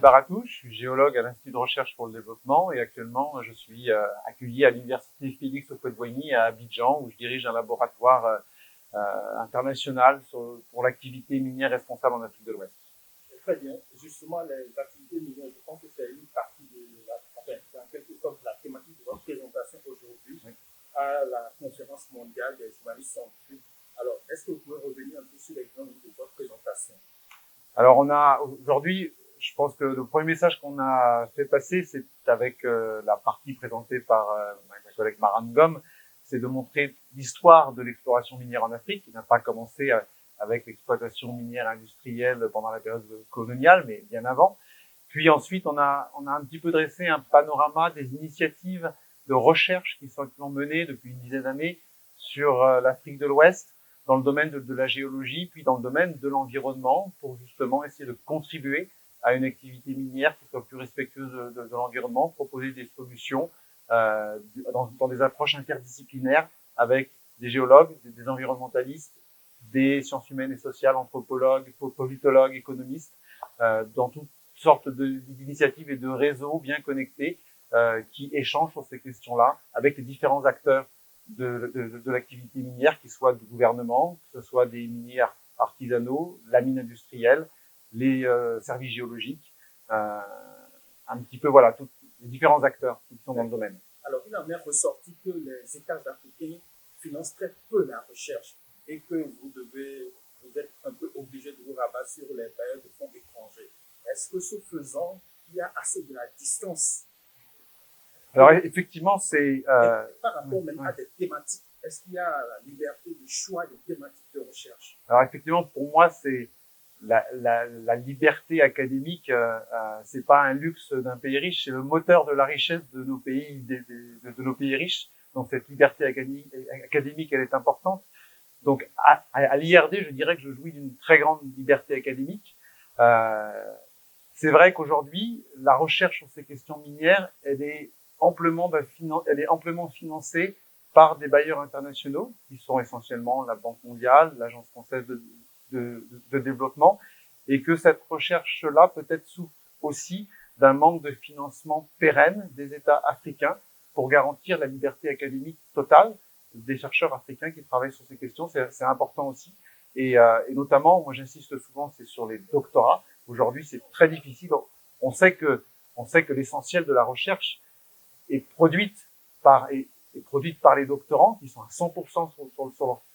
Baratou, je suis géologue à l'Institut de recherche pour le développement et actuellement je suis accueilli à l'Université Félix Houphouët-Boigny à Abidjan où je dirige un laboratoire international pour l'activité minière responsable en Afrique de l'Ouest. Très bien. Justement, les activités minières, je pense que c'est une partie en quelque sorte, la thématique de votre présentation aujourd'hui oui. À la conférence mondiale des journalistes scientifiques. Alors, est-ce que vous pouvez revenir un peu sur les grandes lignes de votre présentation? Alors, on a aujourd'hui, je pense que le premier message qu'on a fait passer, c'est avec la partie présentée par ma collègue Mara Ngom, c'est de montrer l'histoire de l'exploration minière en Afrique, qui n'a pas commencé avec l'exploitation minière industrielle pendant la période coloniale, mais bien avant. Puis ensuite, on a un petit peu dressé un panorama des initiatives de recherche qui sont menées depuis une dizaine d'années sur l'Afrique de l'Ouest, dans le domaine de la géologie, puis dans le domaine de l'environnement, pour justement essayer de contribuer à une activité minière qui soit plus respectueuse de l'environnement, proposer des solutions dans des approches interdisciplinaires avec des géologues, des environnementalistes, des sciences humaines et sociales, anthropologues, politologues, économistes, dans toutes sortes d'initiatives et de réseaux bien connectés qui échangent sur ces questions-là avec les différents acteurs de l'activité minière, qu'ils soient du gouvernement, que ce soit des minières artisanaux, la mine industrielle, les services géologiques, un petit peu voilà, tous les différents acteurs qui sont dans le domaine. Alors, il en est ressorti que les États africains financent très peu la recherche et que vous êtes un peu obligé de vous rabattre sur les bailleurs de fonds étrangers. Est-ce que ce faisant, il y a assez de la distance? Alors effectivement, c'est par rapport même à des thématiques, est-ce qu'il y a la liberté du choix des thématiques de recherche? Alors effectivement, pour moi, c'est la liberté académique, c'est pas un luxe d'un pays riche, c'est le moteur de la richesse de nos pays, de nos pays riches. Donc cette liberté académique, elle est importante. Donc à l'IRD, je dirais que je jouis d'une très grande liberté académique. C'est vrai qu'aujourd'hui, la recherche sur ces questions minières, elle est amplement financée par des bailleurs internationaux, qui sont essentiellement la Banque mondiale, l'Agence française de développement, et que cette recherche-là peut-être souffre aussi d'un manque de financement pérenne des États africains pour garantir la liberté académique totale des chercheurs africains qui travaillent sur ces questions. C'est important aussi. Et notamment, moi j'insiste souvent, c'est sur les doctorats. Aujourd'hui, c'est très difficile. On sait que l'essentiel de la recherche est produite par les doctorants qui sont à 100%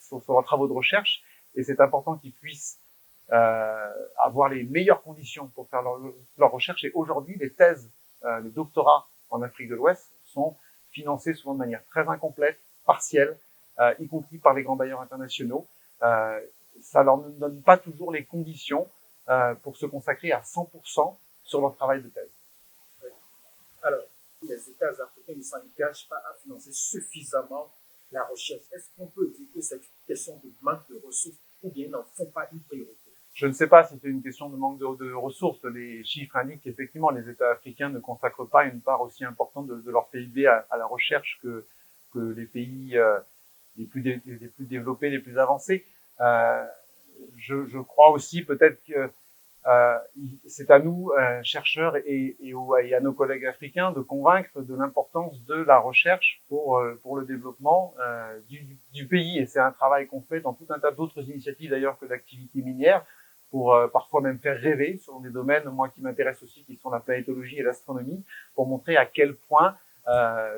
sur leurs travaux de recherche, et c'est important qu'ils puissent avoir les meilleures conditions pour faire leur recherche. Et aujourd'hui, les thèses, les doctorats en Afrique de l'Ouest sont financés souvent de manière très incomplète, partielle, y compris par les grands bailleurs internationaux. Ça leur donne pas toujours les conditions pour se consacrer à 100% sur leur travail de thèse. Alors, les États africains ne s'engagent pas à financer suffisamment la recherche. Est-ce qu'on peut dire que c'est une question de manque de ressources ou bien n'en font pas une priorité? Je ne sais pas si c'est une question de manque de ressources. Les chiffres indiquent qu'effectivement, les États africains ne consacrent pas une part aussi importante de leur PIB à la recherche que les pays les plus développés, les plus avancés. Je crois aussi peut-être que c'est à nous, chercheurs et à nos collègues africains, de convaincre de l'importance de la recherche pour le développement du pays. Et c'est un travail qu'on fait dans tout un tas d'autres initiatives d'ailleurs que d'activités minières, pour parfois même faire rêver sur des domaines, moi, qui m'intéressent aussi, qui sont la planétologie et l'astronomie, pour montrer à quel point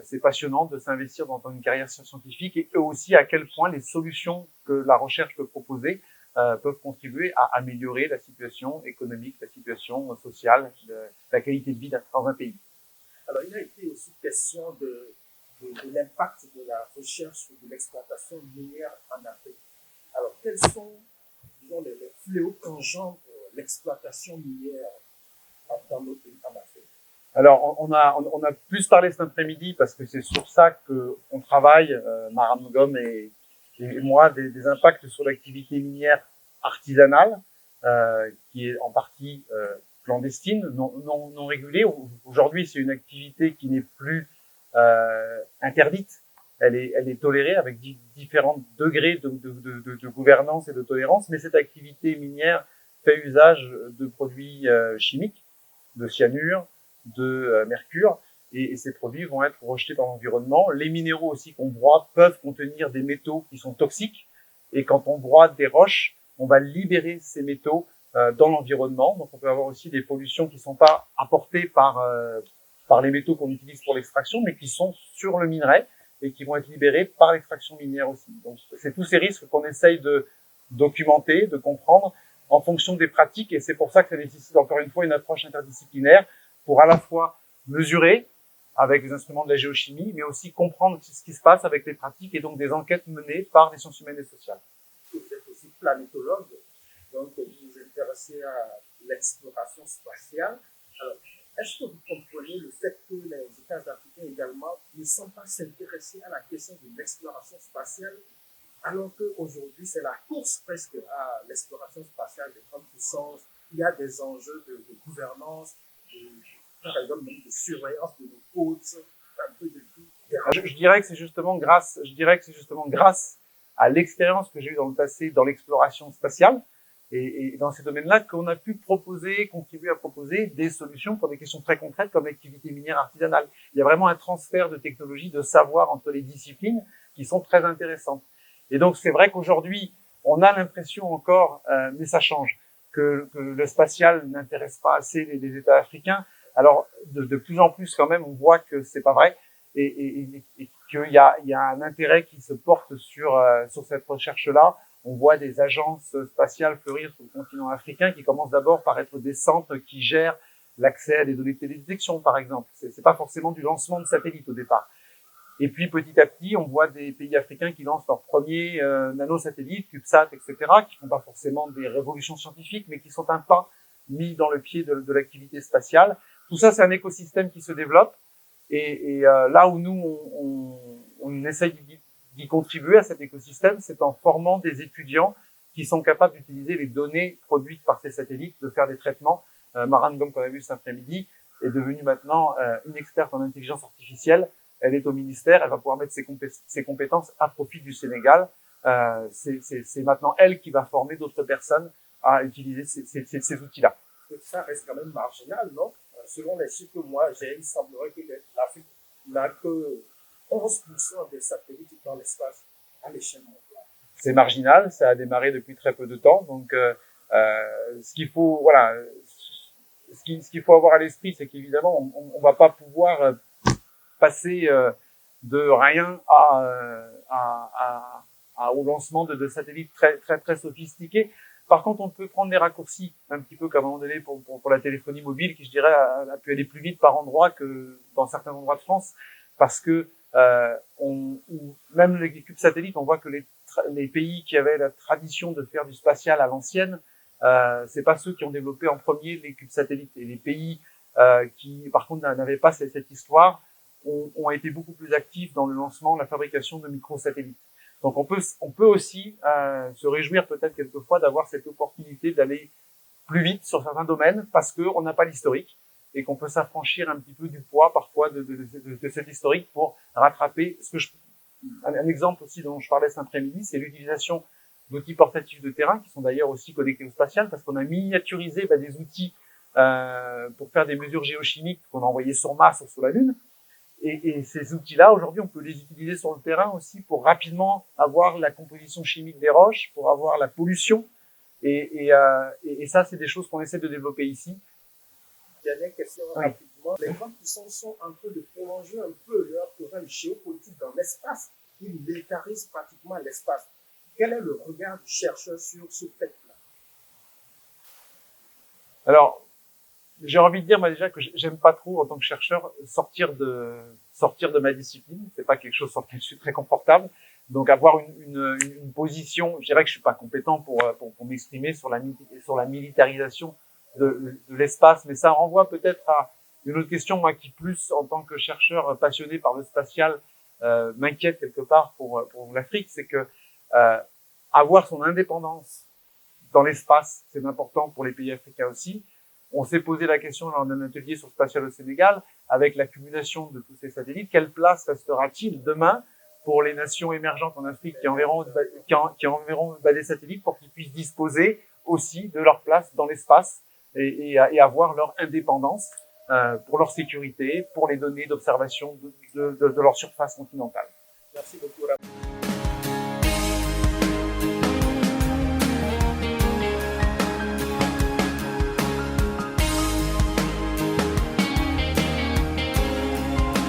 c'est passionnant de s'investir dans une carrière scientifique, et aussi à quel point les solutions que la recherche peut proposer peuvent contribuer à améliorer la situation économique, la situation sociale, la qualité de vie dans un pays. Alors, il a été aussi question de l'impact de la recherche ou de l'exploitation minière en Afrique. Alors, quels sont, disons, les fléaux tangents de l'exploitation minière dans nos pays en Afrique? Alors, on a plus parlé cet après-midi parce que c'est sur ça qu'on travaille, Mara Ngom et moi, des impacts sur l'activité minière artisanale, qui est en partie clandestine, non régulée. Aujourd'hui, c'est une activité qui n'est plus interdite. Elle est tolérée avec différents degrés de gouvernance et de tolérance, mais cette activité minière fait usage de produits chimiques, de cyanure, de mercure, et ces produits vont être rejetés dans l'environnement. Les minéraux aussi qu'on broie peuvent contenir des métaux qui sont toxiques, et quand on broie des roches, on va libérer ces métaux dans l'environnement. Donc on peut avoir aussi des pollutions qui ne sont pas apportées par les métaux qu'on utilise pour l'extraction, mais qui sont sur le minerai et qui vont être libérés par l'extraction minière aussi. Donc c'est tous ces risques qu'on essaye de documenter, de comprendre en fonction des pratiques, et c'est pour ça que ça nécessite encore une fois une approche interdisciplinaire pour à la fois mesurer avec les instruments de la géochimie, mais aussi comprendre ce qui se passe avec les pratiques et donc des enquêtes menées par les sciences humaines et sociales. Vous êtes aussi planétologue, donc vous vous intéressez à l'exploration spatiale. Alors, est-ce que vous comprenez le fait que les États africains également ne sont pas s'intéresser à la question de l'exploration spatiale, alors qu'aujourd'hui c'est la course presque à l'exploration spatiale des grandes puissances? Il y a des enjeux de gouvernance, par exemple même de surveillance de nos côtes, un peu de tout. Je dirais que c'est justement grâce à l'expérience que j'ai eue dans le passé dans l'exploration spatiale et dans ces domaines-là qu'on a pu contribuer à proposer des solutions pour des questions très concrètes comme l'activité minière artisanale. Il y a vraiment un transfert de technologie, de savoir entre les disciplines qui sont très intéressantes. Et donc c'est vrai qu'aujourd'hui, on a l'impression encore, mais ça change, que le spatial n'intéresse pas assez les États africains. Alors de plus en plus quand même, on voit que c'est pas vrai et qu'il y a un intérêt qui se porte sur cette recherche-là. On voit des agences spatiales fleurir sur le continent africain qui commencent d'abord par être des centres qui gèrent l'accès à des données de télédétection, par exemple. C'est pas forcément du lancement de satellites au départ. Et puis petit à petit, on voit des pays africains qui lancent leurs premiers nanosatellites, CubeSat, etc., qui font pas forcément des révolutions scientifiques, mais qui sont un pas mis dans le pied de l'activité spatiale. Tout ça, c'est un écosystème qui se développe. Et là où nous, on essaye d'y contribuer à cet écosystème, c'est en formant des étudiants qui sont capables d'utiliser les données produites par ces satellites, de faire des traitements. Maran Ngom, qu'on a vu cet après-midi, est devenue maintenant une experte en intelligence artificielle. Elle est au ministère, elle va pouvoir mettre ses compétences à profit du Sénégal. C'est maintenant elle qui va former d'autres personnes à utiliser ces outils-là. Ça reste quand même marginal, non? Selon les chiffres que moi j'ai, il semblerait que l'Afrique n'a que 11% des satellites dans l'espace à l'échelle mondiale. C'est marginal, ça a démarré depuis très peu de temps, donc ce qu'il faut avoir à l'esprit, c'est qu'évidemment on va pas pouvoir passer de rien au lancement de satellites très sophistiqués. Par contre, on peut prendre des raccourcis, un petit peu comme à un moment donné pour la téléphonie mobile, qui, je dirais, a pu aller plus vite par endroit que dans certains endroits de France, parce que même les cubes satellites, on voit que les pays qui avaient la tradition de faire du spatial à l'ancienne, c'est pas ceux qui ont développé en premier les cubes satellites. Et les pays qui, par contre, n'avaient pas cette histoire, ont été beaucoup plus actifs dans le lancement, la fabrication de microsatellites. Donc on peut aussi se réjouir peut-être quelquefois d'avoir cette opportunité d'aller plus vite sur certains domaines parce qu'on n'a pas l'historique et qu'on peut s'affranchir un petit peu du poids parfois de cet historique pour rattraper un exemple aussi dont je parlais cet après-midi, c'est l'utilisation d'outils portatifs de terrain qui sont d'ailleurs aussi connectés au spatial parce qu'on a miniaturisé des outils pour faire des mesures géochimiques qu'on a envoyés sur Mars ou sur la Lune. Et ces outils-là, aujourd'hui, on peut les utiliser sur le terrain aussi pour rapidement avoir la composition chimique des roches, pour avoir la pollution. Et ça, c'est des choses qu'on essaie de développer ici. Dernière question rapidement. Les grandes puissances sont en train de prolonger un peu leur terrain géopolitique dans l'espace. Ils militarisent pratiquement l'espace. Quel est le regard du chercheur sur ce fait-là? Alors, j'ai envie de dire, moi, déjà, que j'aime pas trop, en tant que chercheur, sortir de ma discipline. C'est pas quelque chose sur lequel je suis très confortable. Donc, avoir une position, je dirais que je suis pas compétent pour m'exprimer sur la militarisation de l'espace, mais ça renvoie peut-être à une autre question, moi, qui plus, en tant que chercheur passionné par le spatial, m'inquiète quelque part pour l'Afrique, c'est que, avoir son indépendance dans l'espace, c'est important pour les pays africains aussi. On s'est posé la question lors d'un atelier sur le spatial au Sénégal, avec l'accumulation de tous ces satellites, quelle place restera-t-il demain pour les nations émergentes en Afrique qui enverront des satellites pour qu'ils puissent disposer aussi de leur place dans l'espace et avoir leur indépendance pour leur sécurité, pour les données d'observation de leur surface continentale. Merci beaucoup.